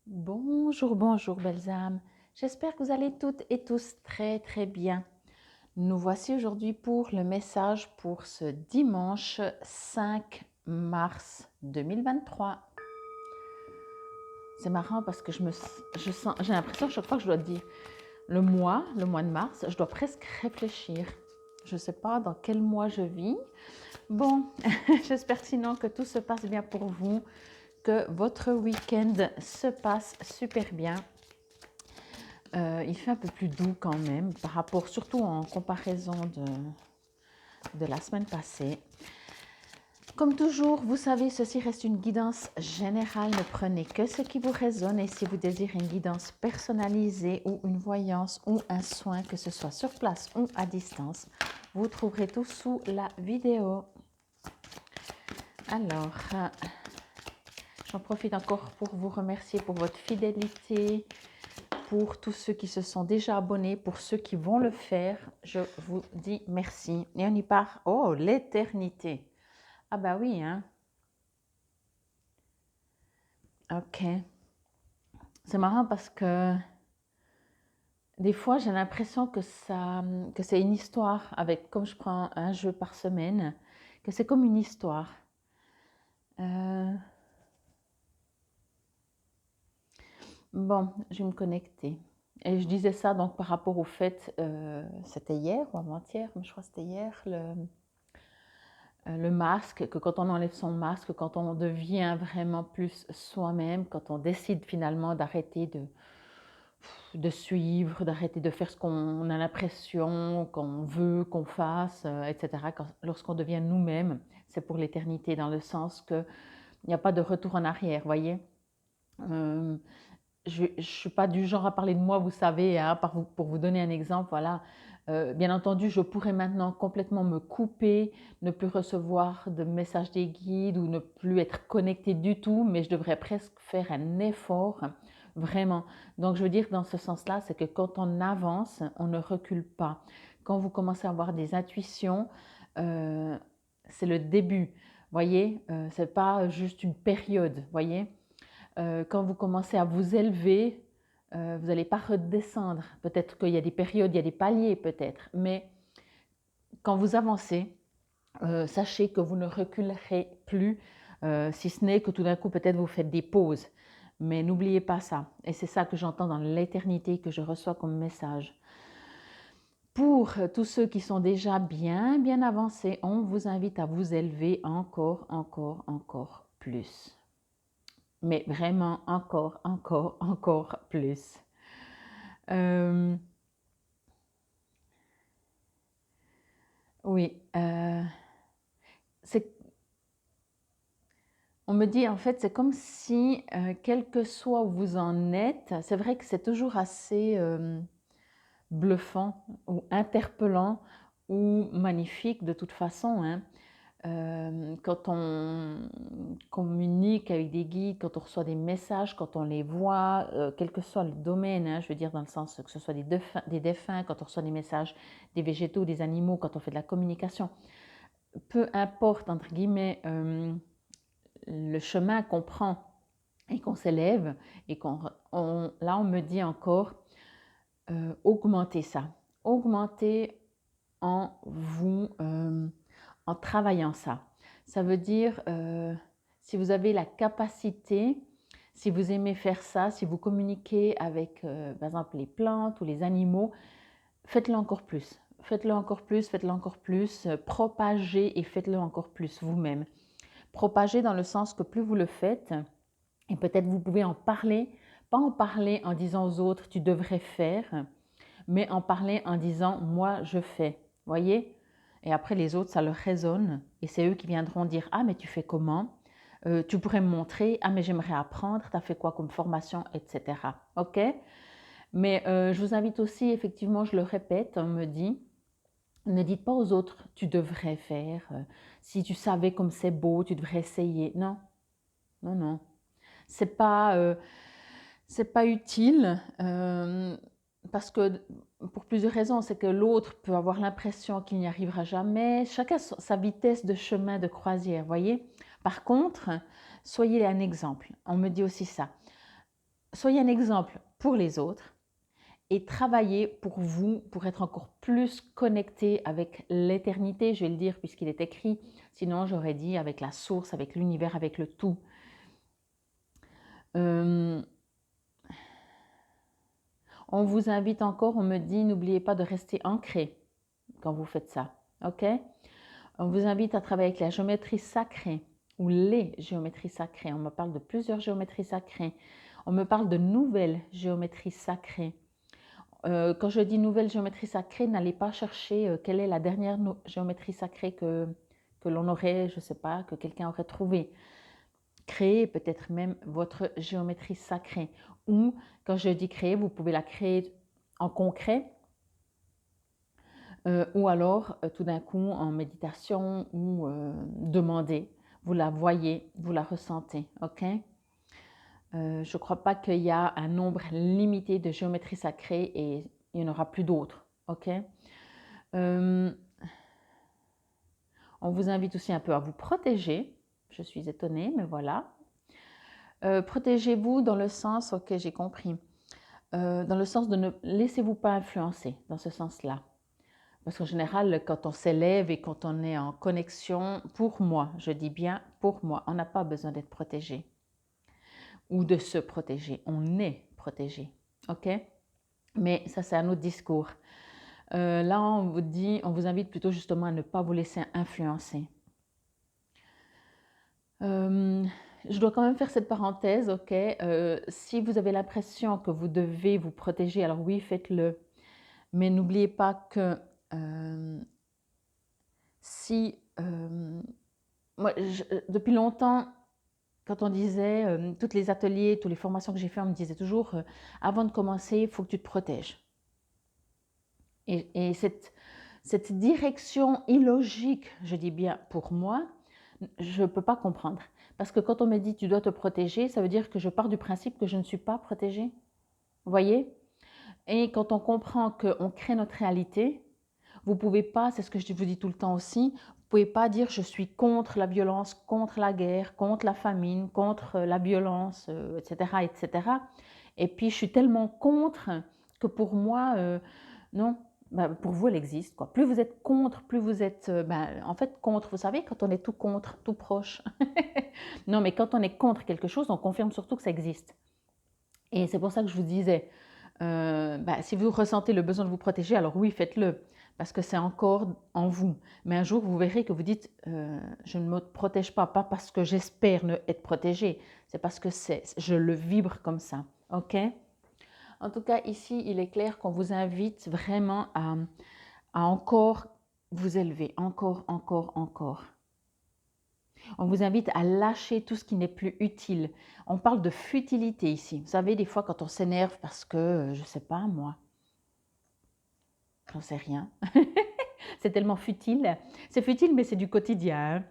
Bonjour, bonjour belles âmes. J'espère que vous allez toutes et tous très très bien. Nous voici aujourd'hui pour le message pour ce dimanche 5 mars 2023. C'est marrant parce que j'ai l'impression que chaque fois que je dois dire le mois de mars, je dois presque réfléchir. Je ne sais pas dans quel mois je vis. Bon, j'espère sinon que tout se passe bien pour vous, que votre week-end se passe super bien. Il fait un peu plus doux quand même, par rapport, surtout en comparaison de la semaine passée. Comme toujours, vous savez, ceci reste une guidance générale. Ne prenez que ce qui vous résonne et si vous désirez une guidance personnalisée ou une voyance ou un soin, que ce soit sur place ou à distance, vous trouverez tout sous la vidéo. Alors, j'en profite encore pour vous remercier pour votre fidélité, pour tous ceux qui se sont déjà abonnés, pour ceux qui vont le faire, je vous dis merci. Et on y part, oh, l'éternité. Ah bah oui, hein. Ok. C'est marrant parce que des fois, j'ai l'impression que c'est une histoire, avec, comme je prends un jeu par semaine, que c'est comme une histoire. Bon, je vais me connecter. Et je disais ça donc par rapport au fait, c'était hier ou avant-hier, mais je crois que c'était hier, le masque, que quand on enlève son masque, quand on devient vraiment plus soi-même, quand on décide finalement d'arrêter de suivre, d'arrêter de faire ce qu'on a l'impression qu'on veut qu'on fasse, etc. Lorsqu'on devient nous-mêmes, c'est pour l'éternité, dans le sens qu'il n'y a pas de retour en arrière, voyez. Je ne suis pas du genre à parler de moi, vous savez, hein, pour vous donner un exemple, voilà. Bien entendu, je pourrais maintenant complètement me couper, ne plus recevoir de messages des guides ou ne plus être connectée du tout, mais je devrais presque faire un effort, vraiment. Donc, je veux dire dans ce sens-là, c'est que quand on avance, on ne recule pas. Quand vous commencez à avoir des intuitions, c'est le début, voyez. C'est pas juste une période, voyez. Quand vous commencez à vous élever, vous n'allez pas redescendre. Peut-être qu'il y a des périodes, il y a des paliers peut-être, mais quand vous avancez, sachez que vous ne reculerez plus, si ce n'est que tout d'un coup peut-être vous faites des pauses. Mais n'oubliez pas ça. Et c'est ça que j'entends dans l'éternité, que je reçois comme message. Pour tous ceux qui sont déjà bien, bien avancés, on vous invite à vous élever encore, encore, encore plus. Mais vraiment encore, encore, encore plus. Euh, oui, on me dit en fait, c'est comme si, quel que soit où vous en êtes, c'est vrai que c'est toujours assez bluffant ou interpellant ou magnifique de toute façon, hein. Quand on communique avec des guides, quand on reçoit des messages, quand on les voit, quel que soit le domaine, hein, je veux dire dans le sens que ce soit des défunts, quand on reçoit des messages des végétaux, des animaux, quand on fait de la communication, peu importe, entre guillemets, le chemin qu'on prend et qu'on s'élève, et là on me dit encore, augmentez ça, augmentez en vous, en travaillant ça. Ça veut dire, si vous avez la capacité, si vous aimez faire ça, si vous communiquez avec, par exemple, les plantes ou les animaux, faites-le encore plus. Faites-le encore plus, faites-le encore plus, propagez et faites-le encore plus vous-même. Propagez dans le sens que plus vous le faites, et peut-être vous pouvez en parler, pas en parler en disant aux autres tu devrais faire, mais en parler en disant moi je fais. Voyez? Et après les autres ça leur résonne et c'est eux qui viendront dire ah mais tu fais comment? Tu pourrais me montrer, ah mais j'aimerais apprendre, tu as fait quoi comme formation, etc. Ok? Mais je vous invite aussi, effectivement, je le répète, on me dit, ne dites pas aux autres tu devrais faire, si tu savais comme c'est beau, tu devrais essayer. Non, non, non. C'est pas, c'est pas utile parce que pour plusieurs raisons, c'est que l'autre peut avoir l'impression qu'il n'y arrivera jamais. Chacun a sa vitesse de chemin de croisière, voyez. Par contre, soyez un exemple. On me dit aussi ça. soyez un exemple pour les autres et travaillez pour vous, pour être encore plus connecté avec l'éternité, je vais le dire puisqu'il est écrit, sinon j'aurais dit avec la source, avec l'univers, avec le tout. On vous invite encore, on me dit, n'oubliez pas de rester ancré quand vous faites ça, ok? On vous invite à travailler avec la géométrie sacrée ou les géométries sacrées. On me parle de plusieurs géométries sacrées. On me parle de nouvelles géométries sacrées. Quand je dis nouvelle géométrie sacrée, n'allez pas chercher quelle est la dernière géométrie sacrée que l'on aurait, je ne sais pas, que quelqu'un aurait trouvé. Créez peut-être même votre géométrie sacrée. Ou quand je dis créer, vous pouvez la créer en concret. Ou alors tout d'un coup en méditation ou demander. Vous la voyez, vous la ressentez, ok? Je ne crois pas qu'il y a un nombre limité de géométrie sacrée et il n'y en aura plus d'autres, ok? On vous invite aussi un peu à vous protéger. Je suis étonnée, mais voilà. Protégez-vous dans le sens, ok, j'ai compris, dans le sens de ne laissez-vous pas influencer, dans ce sens-là. Parce qu'en général, quand on s'élève et quand on est en connexion, pour moi, je dis bien pour moi, on n'a pas besoin d'être protégé ou de se protéger. On est protégé, ok? Mais ça, c'est un autre discours. Là, on vous dit, on vous invite plutôt justement à ne pas vous laisser influencer. Je dois quand même faire cette parenthèse, ok? Si vous avez l'impression que vous devez vous protéger, alors oui, faites-le. Mais n'oubliez pas que si... moi, depuis longtemps, quand on disait, tous les ateliers, toutes les formations que j'ai fait, on me disait toujours, avant de commencer, il faut que tu te protèges. Et cette direction illogique, je dis bien pour moi, je ne peux pas comprendre. Parce que quand on me dit tu dois te protéger, ça veut dire que je pars du principe que je ne suis pas protégée. Vous voyez? Et quand on comprend qu'on crée notre réalité, vous ne pouvez pas, c'est ce que je vous dis tout le temps aussi, vous ne pouvez pas dire je suis contre la violence, contre la guerre, contre la famine, contre la violence, etc., etc. Et puis je suis tellement contre que pour moi, non, ben, pour vous elle existe, quoi. Plus vous êtes contre, plus vous êtes, en fait contre, vous savez, quand on est tout contre, tout proche. Non, mais quand on est contre quelque chose, on confirme surtout que ça existe. Et c'est pour ça que je vous disais, si vous ressentez le besoin de vous protéger, alors oui, faites-le, parce que c'est encore en vous. Mais un jour, vous verrez que vous dites, je ne me protège pas, pas parce que j'espère ne être protégée, c'est parce que je le vibre comme ça, ok? En tout cas, ici, il est clair qu'on vous invite vraiment à encore vous élever, encore, encore, encore. On vous invite à lâcher tout ce qui n'est plus utile. On parle de futilité ici. Vous savez, des fois, quand on s'énerve parce que, je ne sais pas, moi, j'en sais rien. C'est tellement futile. C'est futile, mais c'est du quotidien, hein.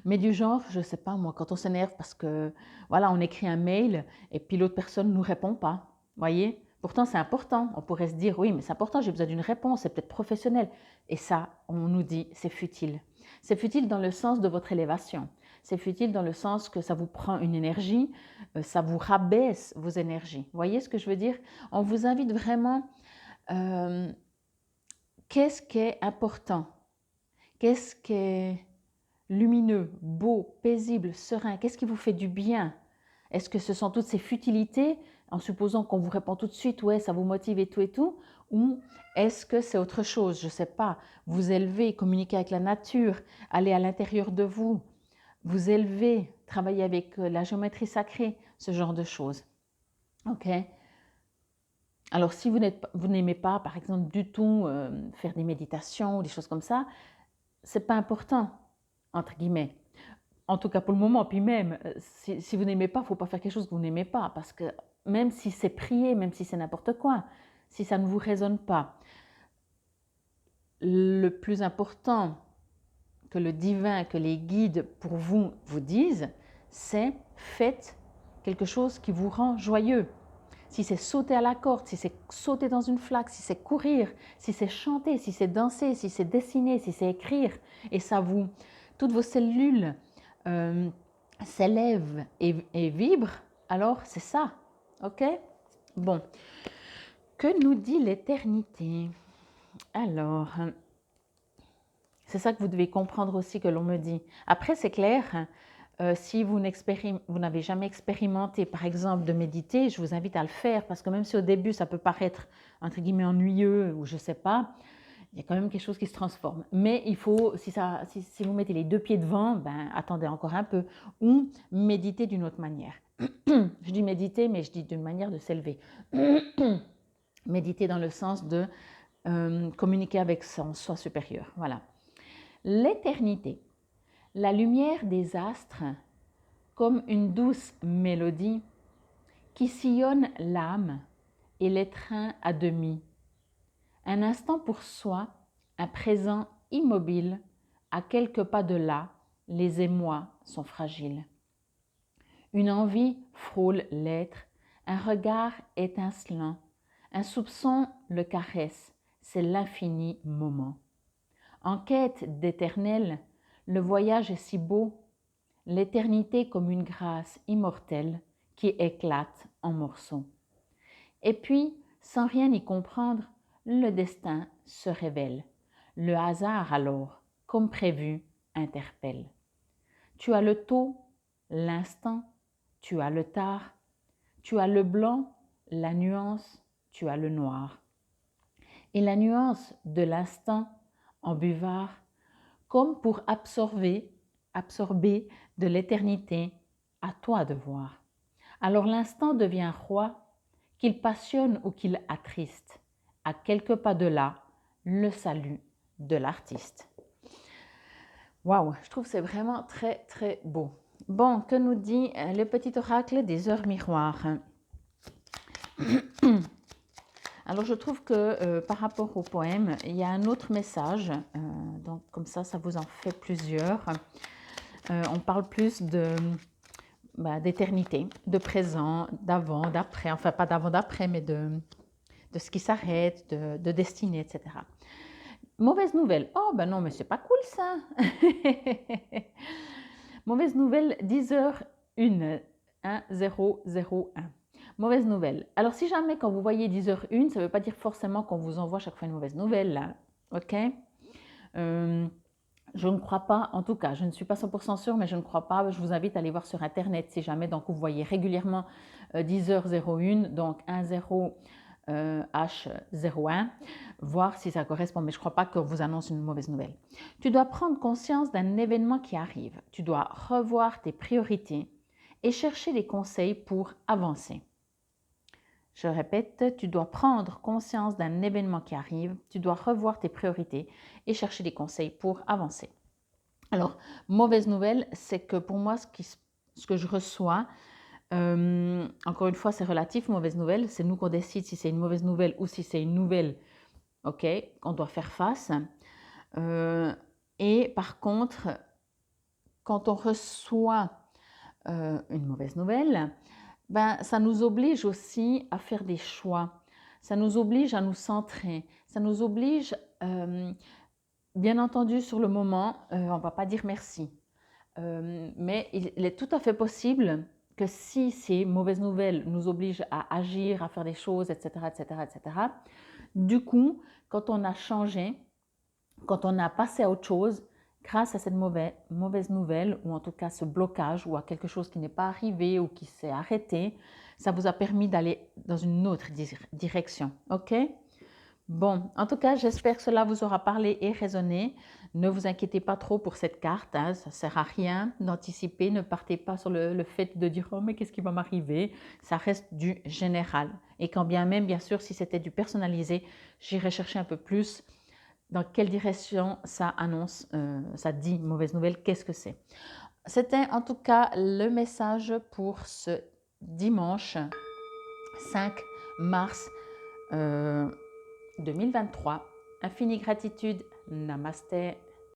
Mais du genre, je ne sais pas, moi, quand on s'énerve parce que, voilà, on écrit un mail et puis l'autre personne ne nous répond pas. Voyez? Pourtant, c'est important. On pourrait se dire, oui, mais c'est important, j'ai besoin d'une réponse, c'est peut-être professionnel. Et ça, on nous dit, c'est futile. C'est futile dans le sens de votre élévation. C'est futile dans le sens que ça vous prend une énergie, ça vous rabaisse vos énergies. Voyez ce que je veux dire? On vous invite vraiment, qu'est-ce qui est important? Qu'est-ce qui est lumineux, beau, paisible, serein? Qu'est-ce qui vous fait du bien? Est-ce que ce sont toutes ces futilités, en supposant qu'on vous répond tout de suite, ouais, ça vous motive et tout, ou est-ce que c'est autre chose? Je ne sais pas. Vous élever, communiquer avec la nature, aller à l'intérieur de vous, vous élever, travailler avec la géométrie sacrée, ce genre de choses. Ok? Alors, si vous n'aimez pas, par exemple, du tout faire des méditations ou des choses comme ça, c'est pas important, entre guillemets. En tout cas pour le moment, puis même, si vous n'aimez pas, il ne faut pas faire quelque chose que vous n'aimez pas, parce que même si c'est prier, même si c'est n'importe quoi, si ça ne vous résonne pas, le plus important que le divin, que les guides pour vous vous disent, c'est faites quelque chose qui vous rend joyeux. Si c'est sauter à la corde, si c'est sauter dans une flaque, si c'est courir, si c'est chanter, si c'est danser, si c'est dessiner, si c'est écrire, et ça vous, toutes vos cellules s'élèvent et vibrent, alors c'est ça, Ok? Bon, que nous dit l'éternité? Alors, c'est ça que vous devez comprendre aussi que l'on me dit. Après, c'est clair, si vous n'avez jamais expérimenté, par exemple, de méditer, je vous invite à le faire parce que même si au début, ça peut paraître, entre guillemets, ennuyeux ou je ne sais pas, il y a quand même quelque chose qui se transforme. Mais il faut, si vous mettez les deux pieds devant, ben, attendez encore un peu ou méditez d'une autre manière. Je dis méditer, mais je dis d'une manière de s'élever. Méditer dans le sens de communiquer avec son soi supérieur. Voilà. L'éternité, la lumière des astres, comme une douce mélodie qui sillonne l'âme et l'étreint à demi. Un instant pour soi, un présent immobile, à quelques pas de là, les émois sont fragiles. Une envie frôle l'être, un regard étincelant, un soupçon le caresse, c'est l'infini moment. En quête d'éternel, le voyage est si beau, l'éternité comme une grâce immortelle qui éclate en morceaux. Et puis, sans rien y comprendre, le destin se révèle. Le hasard alors, comme prévu, interpelle. Tu as le tôt, l'instant, tu as le tard, tu as le blanc, la nuance, tu as le noir. Et la nuance de l'instant en buvard, comme pour absorber de l'éternité, à toi de voir. Alors l'instant devient roi, qu'il passionne ou qu'il attriste. À quelques pas de là, le salut de l'artiste. Waouh, je trouve que c'est vraiment très très beau. Bon, que nous dit le petit oracle des heures miroirs? Alors je trouve que par rapport au poème, il y a un autre message, donc comme ça vous en fait plusieurs. On parle plus d'éternité, de présent, d'avant, d'après, enfin pas d'avant, d'après, mais de ce qui s'arrête, de destinée, etc. Mauvaise nouvelle. Oh ben non, mais c'est pas cool ça. Mauvaise nouvelle, 10h01, 1001. Mauvaise nouvelle. Alors si jamais quand vous voyez 10h01, ça ne veut pas dire forcément qu'on vous envoie chaque fois une mauvaise nouvelle, là. Ok? Je ne crois pas, en tout cas, je ne suis pas 100% sûre, mais je ne crois pas. Je vous invite à aller voir sur Internet si jamais donc vous voyez régulièrement 10h01, donc 10H01, voir si ça correspond. Mais je ne crois pas qu'on vous annonce une mauvaise nouvelle. Tu dois prendre conscience d'un événement qui arrive. Tu dois revoir tes priorités et chercher des conseils pour avancer. Je répète, tu dois prendre conscience d'un événement qui arrive, tu dois revoir tes priorités et chercher des conseils pour avancer. Alors, mauvaise nouvelle, c'est que pour moi, ce que je reçois, encore une fois, c'est relatif, mauvaise nouvelle, c'est nous qu'on décide si c'est une mauvaise nouvelle ou si c'est une nouvelle, ok, qu'on doit faire face. Et par contre, quand on reçoit une mauvaise nouvelle, ben, ça nous oblige aussi à faire des choix. Ça nous oblige à nous centrer. Ça nous oblige, bien entendu, sur le moment, on ne va pas dire merci. Mais il est tout à fait possible que si ces mauvaises nouvelles nous obligent à agir, à faire des choses, etc., etc., etc., du coup, quand on a changé, quand on a passé à autre chose, grâce à cette mauvaise nouvelle, ou en tout cas ce blocage, ou à quelque chose qui n'est pas arrivé ou qui s'est arrêté, ça vous a permis d'aller dans une autre direction. Ok? Bon, en tout cas, j'espère que cela vous aura parlé et résonné. Ne vous inquiétez pas trop pour cette carte, hein, ça ne sert à rien d'anticiper. Ne partez pas sur le fait de dire « Oh, mais qu'est-ce qui va m'arriver ?» Ça reste du général. Et quand bien même, bien sûr, si c'était du personnalisé, j'irai chercher un peu plus dans quelle direction ça annonce, ça dit mauvaise nouvelle, qu'est-ce que c'est. C'était en tout cas le message pour ce dimanche 5 mars 2023. Infinie gratitude, namasté.